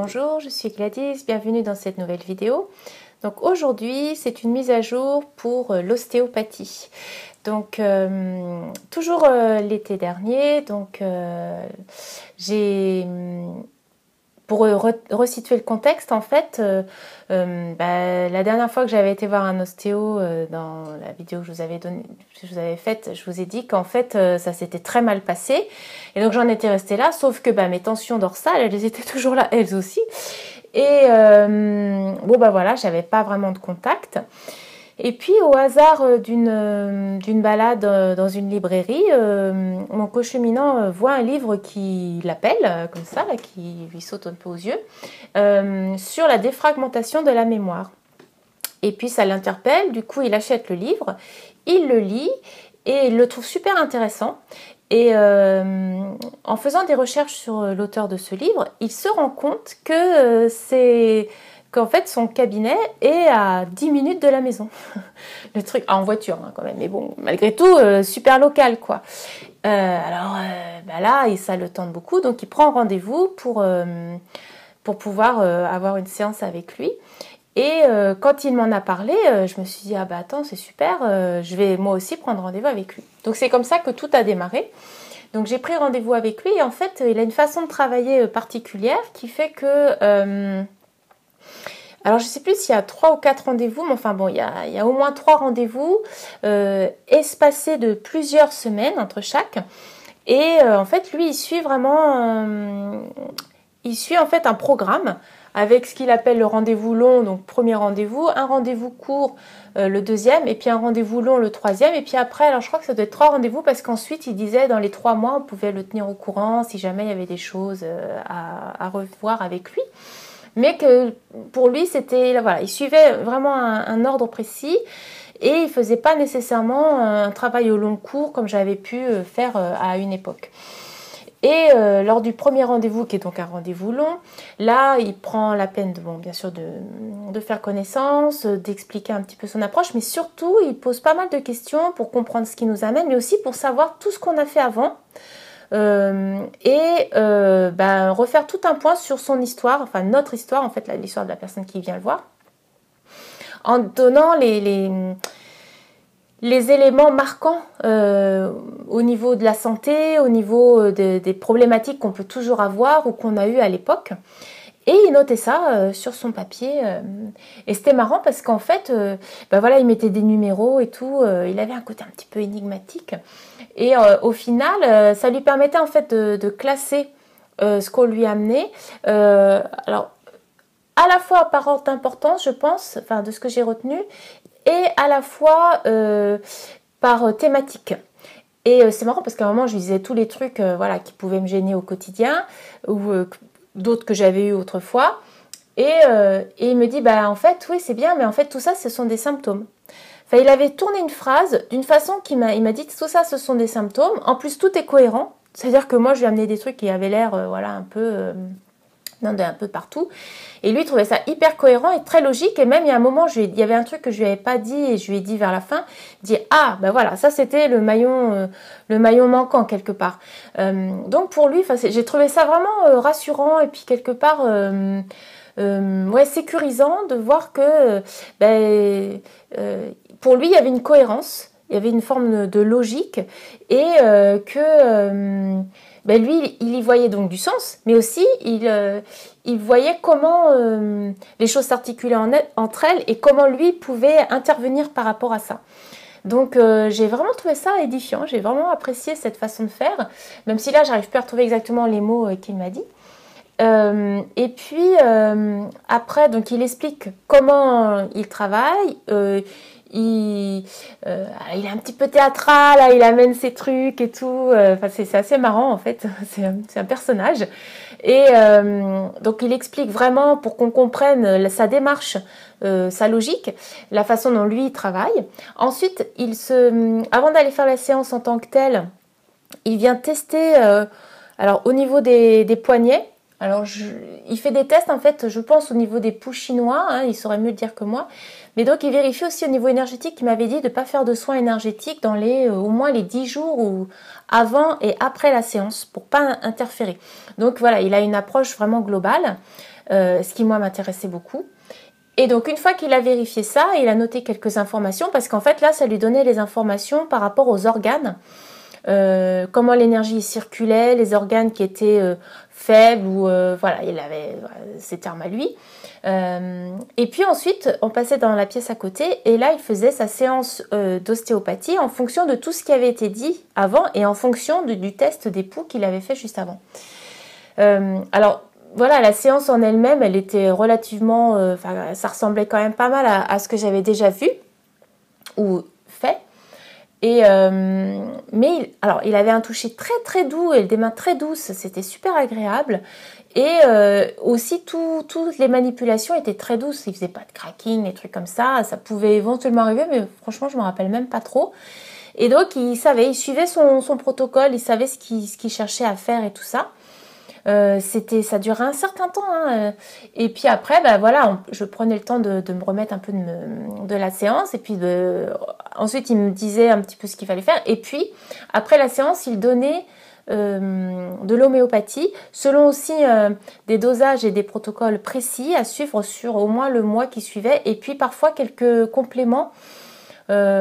Bonjour, je suis Gladys, bienvenue dans cette nouvelle vidéo. Donc aujourd'hui, c'est une mise à jour pour l'ostéopathie. Donc toujours l'été dernier, donc pour resituer le contexte, en fait, la dernière fois que j'avais été voir un ostéo, dans la vidéo que je vous avais faite, je vous ai dit qu'en fait, ça s'était très mal passé. Et donc, j'en étais restée là, sauf que mes tensions dorsales, elles étaient toujours là, elles aussi. Et voilà, j'avais pas vraiment de contact. Et puis, au hasard d'une balade dans une librairie, mon cocheminant voit un livre qui l'appelle, comme ça, là, qui lui saute un peu aux yeux, sur la défragmentation de la mémoire. Et puis, ça l'interpelle, du coup, il achète le livre, il le lit et il le trouve super intéressant. Et en faisant des recherches sur l'auteur de ce livre, il se rend compte que qu'en fait son cabinet est à 10 minutes de la maison. Le truc, en voiture quand même, mais bon, malgré tout, super local quoi. Là, et ça le tente beaucoup, donc il prend rendez-vous pour pouvoir avoir une séance avec lui. Et quand il m'en a parlé, je me suis dit, attends, c'est super, je vais moi aussi prendre rendez-vous avec lui. Donc c'est comme ça que tout a démarré. Donc j'ai pris rendez-vous avec lui et en fait, il a une façon de travailler particulière qui fait que... alors je ne sais plus s'il y a 3 ou 4 rendez-vous, mais enfin bon, il y a au moins 3 rendez-vous espacés de plusieurs semaines entre chaque. Et en fait, lui, il suit vraiment... il suit en fait un programme avec ce qu'il appelle le rendez-vous long, donc premier rendez-vous, un rendez-vous court, le deuxième, et puis un rendez-vous long, le troisième, et puis après, alors je crois que ça doit être 3 rendez-vous, parce qu'ensuite, il disait, dans les 3 mois, on pouvait le tenir au courant, si jamais il y avait des choses à revoir avec lui, mais que pour lui, c'était, voilà, il suivait vraiment un ordre précis, et il ne faisait pas nécessairement un travail au long cours, comme j'avais pu faire à une époque. Et lors du premier rendez-vous, qui est donc un rendez-vous long, là, il prend la peine, bien sûr, de faire connaissance, d'expliquer un petit peu son approche, mais surtout, il pose pas mal de questions pour comprendre ce qui nous amène, mais aussi pour savoir tout ce qu'on a fait avant refaire tout un point sur son histoire, enfin notre histoire, en fait, l'histoire de la personne qui vient le voir, en donnant les éléments marquants au niveau de la santé, au niveau des problématiques qu'on peut toujours avoir ou qu'on a eues à l'époque. Et il notait ça sur son papier. Et c'était marrant parce qu'en fait, il mettait des numéros et tout. Il avait un côté un petit peu énigmatique. Et au final, ça lui permettait en fait de classer ce qu'on lui amenait. Alors, à la fois par d'importance, je pense, enfin de ce que j'ai retenu, et à la fois par thématique. Et c'est marrant parce qu'à un moment, je lui disais tous les trucs qui pouvaient me gêner au quotidien ou d'autres que j'avais eu autrefois. Et il me dit, en fait, oui, c'est bien, mais en fait, tout ça, ce sont des symptômes. Enfin, il avait tourné une phrase d'une façon il m'a dit, tout ça, ce sont des symptômes. En plus, tout est cohérent. C'est-à-dire que moi, je lui ai amené des trucs qui avaient l'air, un peu... un peu partout. Et lui, il trouvait ça hyper cohérent et très logique. Et même, il y a un moment, il y avait un truc que je lui avais pas dit et je lui ai dit vers la fin. Il dit, ça c'était le maillon manquant quelque part. Donc pour lui, j'ai trouvé ça vraiment rassurant et puis quelque part, sécurisant de voir que, pour lui, il y avait une cohérence, il y avait une forme de logique et que lui, il y voyait donc du sens, mais aussi il voyait comment les choses s'articulaient entre elles et comment lui pouvait intervenir par rapport à ça. Donc j'ai vraiment trouvé ça édifiant, j'ai vraiment apprécié cette façon de faire, même si là j'arrive plus à retrouver exactement les mots qu'il m'a dit. Et puis après, donc il explique comment il travaille. Il est un petit peu théâtral, là, il amène ses trucs et tout. C'est assez marrant en fait. C'est un personnage. Et donc il explique vraiment pour qu'on comprenne sa démarche, sa logique, la façon dont lui il travaille. Ensuite, avant d'aller faire la séance en tant que telle, il vient tester. Alors au niveau des poignets. Alors, il fait des tests, en fait, je pense, au niveau des poux chinois, hein, il saurait mieux le dire que moi. Mais donc, il vérifie aussi au niveau énergétique, il m'avait dit de ne pas faire de soins énergétiques dans au moins les 10 jours ou avant et après la séance, pour pas interférer. Donc, voilà, il a une approche vraiment globale, ce qui, moi, m'intéressait beaucoup. Et donc, une fois qu'il a vérifié ça, il a noté quelques informations, parce qu'en fait, là, ça lui donnait les informations par rapport aux organes, comment l'énergie circulait, les organes qui étaient faibles, ou voilà, il avait ses termes à lui. Et puis ensuite, on passait dans la pièce à côté, et là, il faisait sa séance d'ostéopathie en fonction de tout ce qui avait été dit avant, et en fonction du test des poux qu'il avait fait juste avant. Alors, voilà, la séance en elle-même, elle était relativement... ça ressemblait quand même pas mal à ce que j'avais déjà vu ou fait. Et mais il avait un toucher très très doux et des mains très douces, c'était super agréable. Et aussi toutes les manipulations étaient très douces, il faisait pas de cracking, des trucs comme ça pouvait éventuellement arriver, mais franchement je me rappelle même pas trop. Et donc il suivait son protocole, il savait ce qu'il cherchait à faire et tout ça. Ça durait un certain temps, hein. Et puis après, voilà, je prenais le temps de me remettre un peu de la séance, et puis ensuite il me disait un petit peu ce qu'il fallait faire, et puis après la séance, il donnait de l'homéopathie, selon aussi des dosages et des protocoles précis à suivre sur au moins le mois qui suivait, et puis parfois quelques compléments,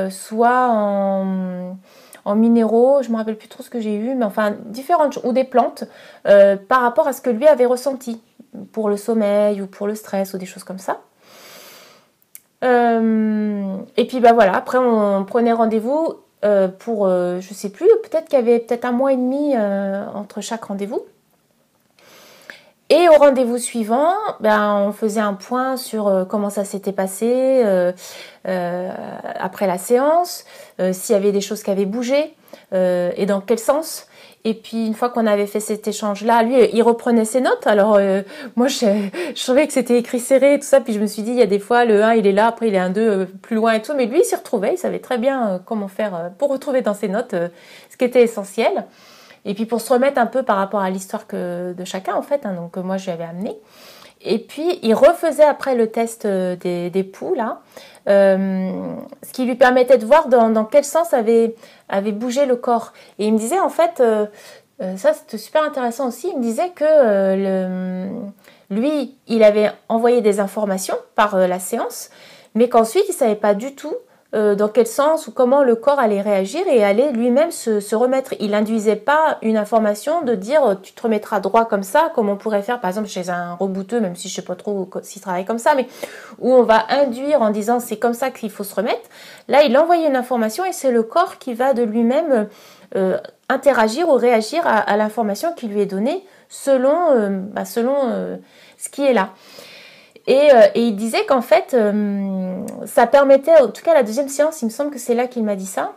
soit en minéraux, je ne me rappelle plus trop ce que j'ai eu, mais enfin différentes choses, ou des plantes, par rapport à ce que lui avait ressenti, pour le sommeil ou pour le stress ou des choses comme ça. Et puis voilà, après on prenait rendez-vous pour, je sais plus, peut-être qu'il y avait peut-être 1 mois et demi entre chaque rendez-vous. Et au rendez-vous suivant, on faisait un point sur comment ça s'était passé après la séance, s'il y avait des choses qui avaient bougé et dans quel sens. Et puis une fois qu'on avait fait cet échange-là, lui, il reprenait ses notes. Alors moi, je savais que c'était écrit serré et tout ça, puis je me suis dit, il y a des fois, le 1, il est là, après il est un 2 plus loin et tout. Mais lui, il s'y retrouvait, il savait très bien comment faire pour retrouver dans ses notes ce qui était essentiel. Et puis pour se remettre un peu par rapport à l'histoire de chacun, en fait, hein, donc moi je lui avais amené. Et puis il refaisait après le test des poux, là, ce qui lui permettait de voir dans quel sens avait bougé le corps. Et il me disait en fait, ça c'était super intéressant aussi, il me disait que lui, il avait envoyé des informations par la séance, mais qu'ensuite il ne savait pas du tout dans quel sens ou comment le corps allait réagir et allait lui-même se remettre. Il n'induisait pas une information de dire tu te remettras droit comme ça, comme on pourrait faire par exemple chez un rebouteux, même si je ne sais pas trop s'il travaille comme ça, mais où on va induire en disant c'est comme ça qu'il faut se remettre. Là, il envoyait une information et c'est le corps qui va de lui-même interagir ou réagir à l'information qui lui est donnée selon ce qui est là. Et il disait qu'en fait, ça permettait, en tout cas la deuxième séance, il me semble que c'est là qu'il m'a dit ça,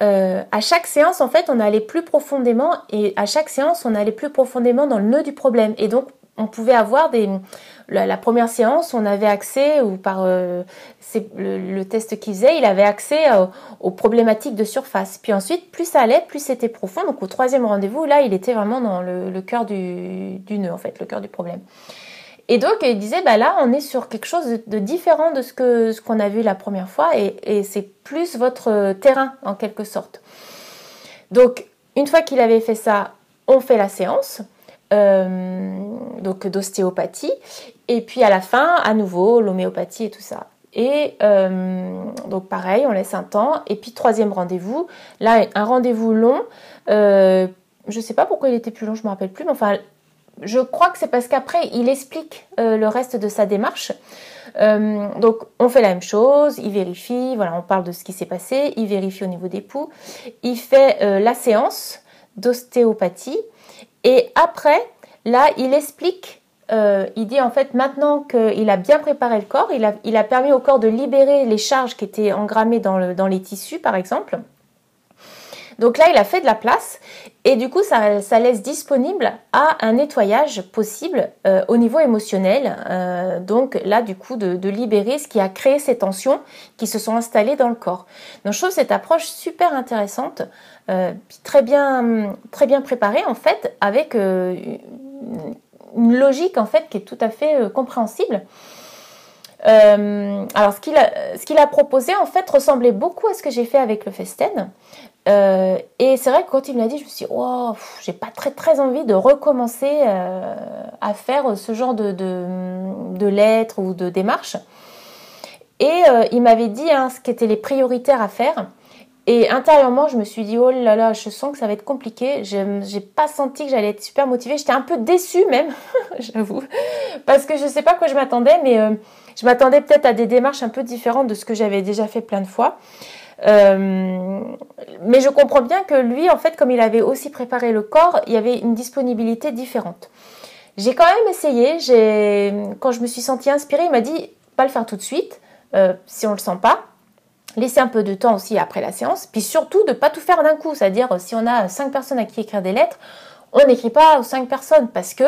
à chaque séance, en fait, on allait plus profondément, et à chaque séance, on allait plus profondément dans le nœud du problème. Et donc, on pouvait avoir la première séance, on avait accès, ou par le test qu'il faisait, il avait accès aux problématiques de surface. Puis ensuite, plus ça allait, plus c'était profond. Donc au 3e rendez-vous, là, il était vraiment dans le cœur du nœud, en fait, le cœur du problème. Et donc, il disait, là, on est sur quelque chose de différent de ce qu'on a vu la première fois, et c'est plus votre terrain, en quelque sorte. Donc, une fois qu'il avait fait ça, on fait la séance, donc d'ostéopathie, et puis à la fin, à nouveau, l'homéopathie et tout ça. Et donc, pareil, on laisse un temps, et puis 3e rendez-vous, là, un rendez-vous long, je ne sais pas pourquoi il était plus long, je ne me rappelle plus, mais enfin... Je crois que c'est parce qu'après, il explique le reste de sa démarche. Donc, on fait la même chose, il vérifie, voilà, on parle de ce qui s'est passé, il vérifie au niveau des poux, il fait la séance d'ostéopathie, et après, là, il explique, il dit en fait, maintenant qu'il a bien préparé le corps, il a permis au corps de libérer les charges qui étaient engrammées dans les tissus, par exemple. Donc là, il a fait de la place et du coup, ça laisse disponible à un nettoyage possible au niveau émotionnel. Donc là, du coup, de libérer ce qui a créé ces tensions qui se sont installées dans le corps. Donc je trouve cette approche super intéressante, très bien préparée en fait, avec une logique en fait qui est tout à fait compréhensible. Alors ce qu'il a proposé en fait ressemblait beaucoup à ce que j'ai fait avec le Festen. Et c'est vrai que quand il me l'a dit, je me suis dit, oh, j'ai pas très envie de recommencer à faire ce genre de lettres ou de démarches. Et il m'avait dit ce qu'étaient les prioritaires à faire. Et intérieurement, je me suis dit, oh là là, je sens que ça va être compliqué. J'ai pas senti que j'allais être super motivée. J'étais un peu déçue même, j'avoue. Parce que je sais pas à quoi je m'attendais, mais je m'attendais peut-être à des démarches un peu différentes de ce que j'avais déjà fait plein de fois. Mais je comprends bien que lui, en fait, comme il avait aussi préparé le corps, il y avait une disponibilité différente. J'ai quand même essayé. Quand je me suis sentie inspirée, il m'a dit, pas le faire tout de suite, si on le sent pas. Laisser un peu de temps aussi après la séance, puis surtout de ne pas tout faire d'un coup, c'est-à-dire si on a 5 personnes à qui écrire des lettres, on n'écrit pas aux 5 personnes parce que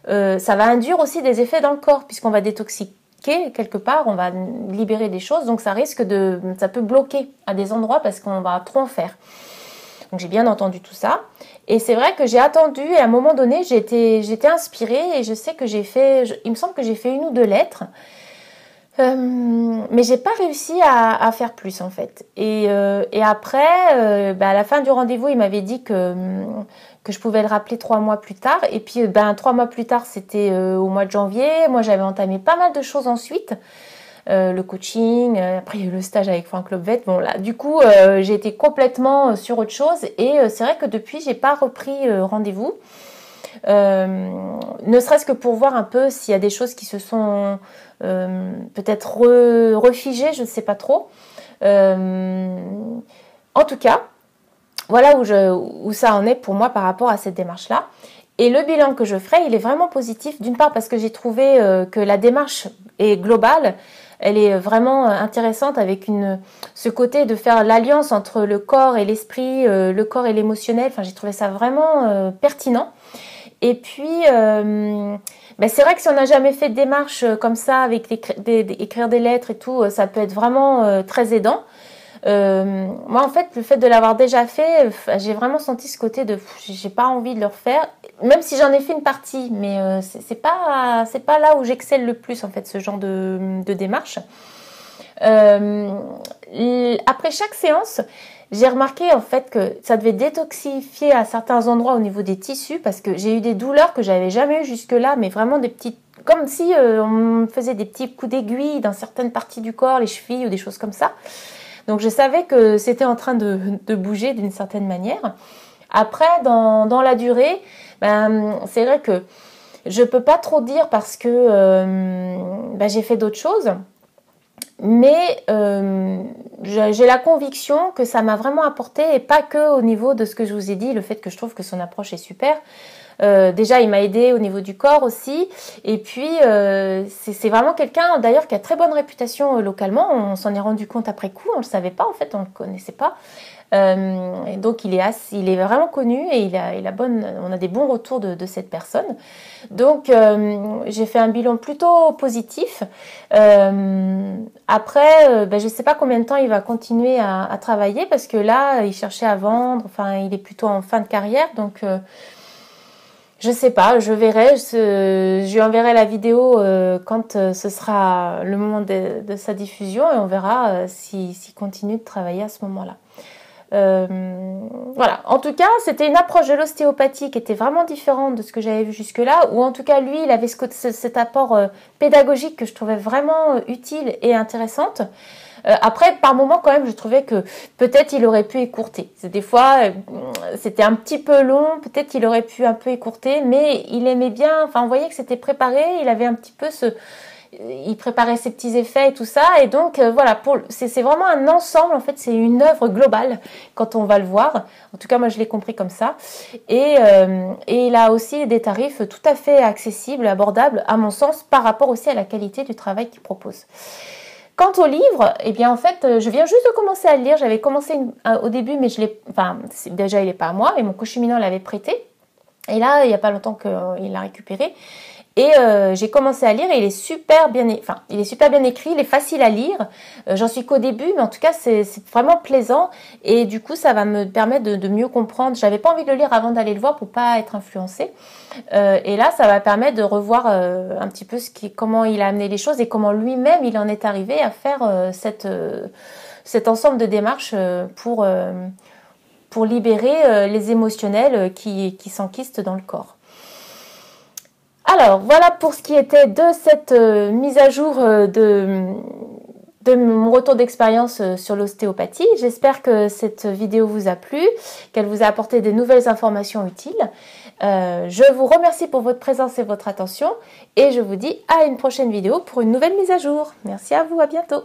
ça va induire aussi des effets dans le corps, puisqu'on va détoxiquer quelque part, on va libérer des choses, donc ça peut bloquer à des endroits parce qu'on va trop en faire. Donc j'ai bien entendu tout ça, et c'est vrai que j'ai attendu, et à un moment donné, j'étais inspirée, et je sais que il me semble que j'ai fait 1 ou 2 lettres, mais j'ai pas réussi à faire plus en fait. Et après, à la fin du rendez-vous, il m'avait dit que je pouvais le rappeler 3 mois plus tard. Et puis 3 mois plus tard, c'était au mois de janvier. Moi, j'avais entamé pas mal de choses ensuite. Le coaching, après il y a eu le stage avec Franck Lobvet. Bon là, du coup, j'ai été complètement sur autre chose. Et c'est vrai que depuis, j'ai pas repris rendez-vous. Ne serait-ce que pour voir un peu s'il y a des choses qui se sont peut-être refigées, je ne sais pas trop. En tout cas, voilà où ça en est pour moi par rapport à cette démarche-là. Et le bilan que je ferai, il est vraiment positif. D'une part parce que j'ai trouvé que la démarche est globale. Elle est vraiment intéressante avec ce côté de faire l'alliance entre le corps et l'esprit, le corps et l'émotionnel. Enfin, j'ai trouvé ça vraiment pertinent. Et puis, c'est vrai que si on n'a jamais fait de démarche comme ça, avec écrire des lettres et tout, ça peut être vraiment très aidant. Moi, en fait, le fait de l'avoir déjà fait, j'ai vraiment senti ce côté de j'ai pas envie de le refaire, même si j'en ai fait une partie, mais c'est pas là où j'excelle le plus, en fait, ce genre de démarche. Après chaque séance, j'ai remarqué en fait que ça devait détoxifier à certains endroits au niveau des tissus parce que j'ai eu des douleurs que j'avais jamais eues jusque-là, mais vraiment des petites, comme si on me faisait des petits coups d'aiguille dans certaines parties du corps, les chevilles ou des choses comme ça. Donc je savais que c'était en train de bouger d'une certaine manière. Après, dans la durée, c'est vrai que je peux pas trop dire parce que j'ai fait d'autres choses. Mais j'ai la conviction que ça m'a vraiment apporté, et pas que au niveau de ce que je vous ai dit, le fait que je trouve que son approche est super. Déjà, il m'a aidé au niveau du corps aussi. Et puis, c'est vraiment quelqu'un, d'ailleurs, qui a très bonne réputation localement. On s'en est rendu compte après coup. On ne le savait pas, en fait, on ne le connaissait pas. Et donc, il est vraiment connu et on a des bons retours de cette personne. Donc, j'ai fait un bilan plutôt positif. Après, je ne sais pas combien de temps il va continuer à travailler parce que là, il cherchait à vendre. Enfin, il est plutôt en fin de carrière. Donc, je sais pas, je verrai. Je lui enverrai la vidéo quand ce sera le moment de sa diffusion et on verra s'il continue de travailler à ce moment-là. Voilà. En tout cas, c'était une approche de l'ostéopathie qui était vraiment différente de ce que j'avais vu jusque-là, ou en tout cas, lui, il avait cet apport pédagogique que je trouvais vraiment utile et intéressante. Après, par moments, quand même, je trouvais que peut-être il aurait pu écourter. Des fois, c'était un petit peu long, peut-être qu'il aurait pu un peu écourter, mais il aimait bien, enfin, on voyait que c'était préparé, il avait un petit peu il préparait ses petits effets et tout ça, et donc voilà, c'est vraiment un ensemble, en fait, c'est une œuvre globale quand on va le voir. En tout cas, moi, je l'ai compris comme ça. Et il a aussi des tarifs tout à fait accessibles, abordables, à mon sens, par rapport aussi à la qualité du travail qu'il propose. Quant au livre, eh bien en fait, je viens juste de commencer à le lire. J'avais commencé au début, mais déjà il n'est pas à moi, mais mon cocheminant l'avait prêté. Et là, il n'y a pas longtemps qu'il l'a récupéré. Et j'ai commencé à lire et il est super bien écrit, il est facile à lire. J'en suis qu'au début, mais en tout cas, c'est vraiment plaisant. Et du coup, ça va me permettre de mieux comprendre. J'avais pas envie de le lire avant d'aller le voir pour pas être influencée. Et là, ça va permettre de revoir un petit peu comment il a amené les choses et comment lui-même il en est arrivé à faire cet ensemble de démarches pour libérer les émotionnels qui s'enquistent dans le corps. Alors, voilà pour ce qui était de cette mise à jour de mon retour d'expérience sur l'ostéopathie. J'espère que cette vidéo vous a plu, qu'elle vous a apporté des nouvelles informations utiles. Je vous remercie pour votre présence et votre attention et je vous dis à une prochaine vidéo pour une nouvelle mise à jour. Merci à vous, à bientôt.